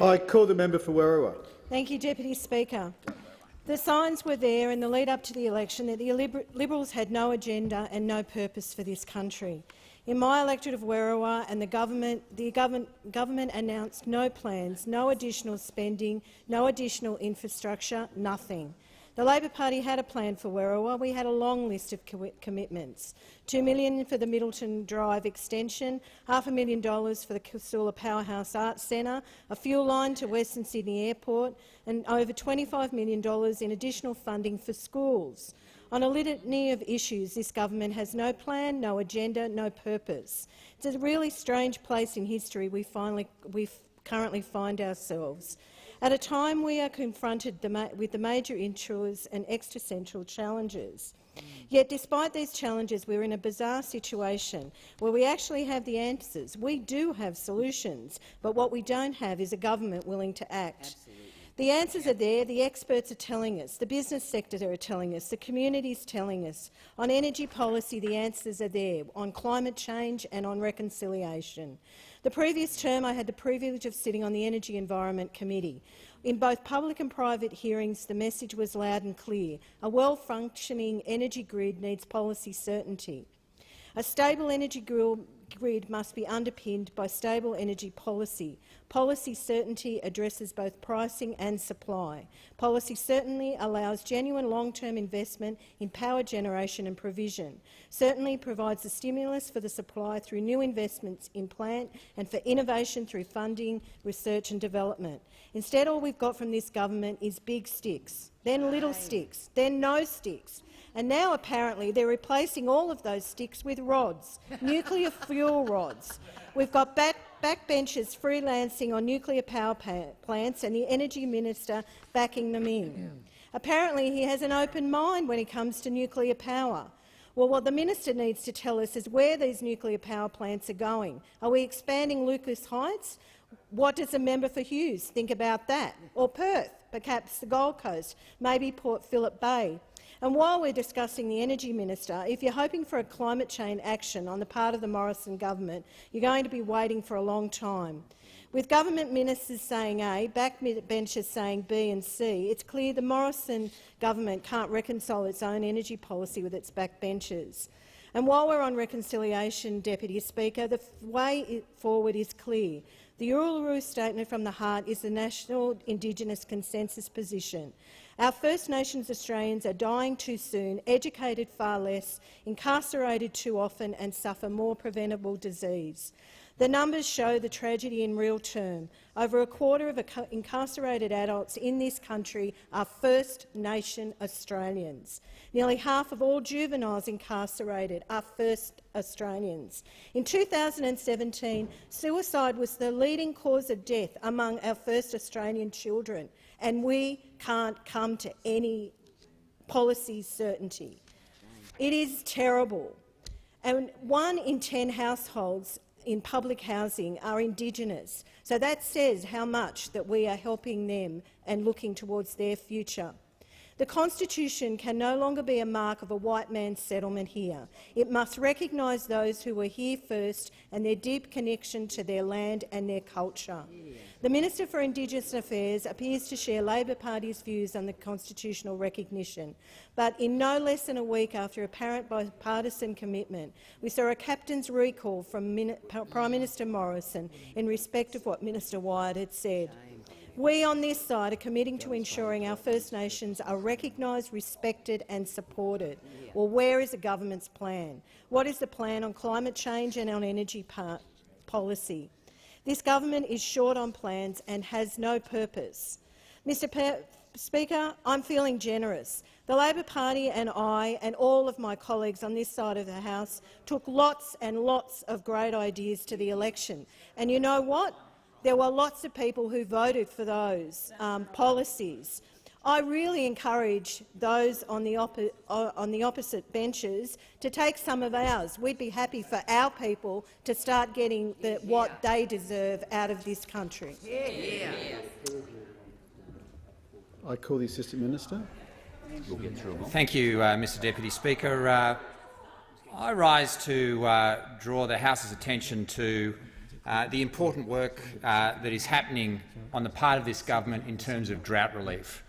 I call the member for Werriwa. Thank you, Deputy Speaker. The signs were there in the lead-up to the election that the Liberals had no agenda and no purpose for this country. In my electorate of Werriwa, and the government announced no plans, no additional spending, no additional infrastructure, nothing. The Labor Party had a plan for Werriwa. We had a long list of commitments: $2 million for the Middleton Drive extension, $500,000 for the Casula Powerhouse Arts Centre, a fuel line to Western Sydney Airport, and over $25 million in additional funding for schools. On a litany of issues, this government has no plan, no agenda, no purpose. It's a really strange place in history we currently find ourselves. At a time we are confronted with the major issues and existential challenges. Yet, despite these challenges, we're in a bizarre situation where we actually have the answers. We do have solutions, but what we don't have is a government willing to act. Absolutely. The answers are there, the experts are telling us, the business sector are telling us, the community is telling us. On energy policy, the answers are there, on climate change and on reconciliation. The previous term, I had the privilege of sitting on the Energy Environment Committee. In both public and private hearings, the message was loud and clear. A well-functioning energy grid needs policy certainty. A stable energy grid must be underpinned by stable energy policy. Policy certainty addresses both pricing and supply. Policy certainty allows genuine long-term investment in power generation and provision. Certainly provides a stimulus for the supply through new investments in plant and for innovation through funding, research and development. Instead, all we've got from this government is big sticks, then little sticks, then no sticks. And now, apparently, they're replacing all of those sticks with rods, nuclear fuel rods. We've got backbenchers freelancing on nuclear power plants and the Energy Minister backing them in. Apparently, he has an open mind when it comes to nuclear power. Well, what the minister needs to tell us is where these nuclear power plants are going. Are we expanding Lucas Heights? What does the member for Hughes think about that? Or Perth, perhaps the Gold Coast, maybe Port Phillip Bay? And while we're discussing the Energy Minister, if you're hoping for a climate change action on the part of the Morrison government, you're going to be waiting for a long time. With government ministers saying A, backbenchers saying B and C, it's clear the Morrison government can't reconcile its own energy policy with its backbenchers. And while we're on reconciliation, Deputy Speaker, the way forward is clear. The Uluru Statement from the Heart is the national Indigenous consensus position. Our First Nations Australians are dying too soon, educated far less, incarcerated too often and suffer more preventable disease. The numbers show the tragedy in real term. Over a quarter of incarcerated adults in this country are First Nation Australians. Nearly half of all juveniles incarcerated are First Australians. In 2017, suicide was the leading cause of death among our First Australian children, and we can't come to any policy certainty. It is terrible. And 1 in 10 households in public housing are Indigenous. So that says how much that we are helping them and looking towards their future. The Constitution can no longer be a mark of a white man's settlement here. It must recognise those who were here first and their deep connection to their land and their culture. The Minister for Indigenous Affairs appears to share Labor Party's views on the constitutional recognition, but in no less than a week after apparent bipartisan commitment, we saw a captain's recall from Prime Minister Morrison in respect of what Minister Wyatt had said. We on this side are committing to ensuring our First Nations are recognised, respected and supported. Well, where is the government's plan? What is the plan on climate change and on energy policy? This government is short on plans and has no purpose. Mr. Speaker, I'm feeling generous. The Labor Party and I and all of my colleagues on this side of the House took lots and lots of great ideas to the election. And you know what? There were lots of people who voted for those policies. I really encourage those on the opposite benches to take some of ours. We'd be happy for our people to start getting what they deserve out of this country. I call the Assistant Minister. Thank you, Mr Deputy Speaker. I rise to draw the House's attention to the important work that is happening on the part of this government in terms of drought relief.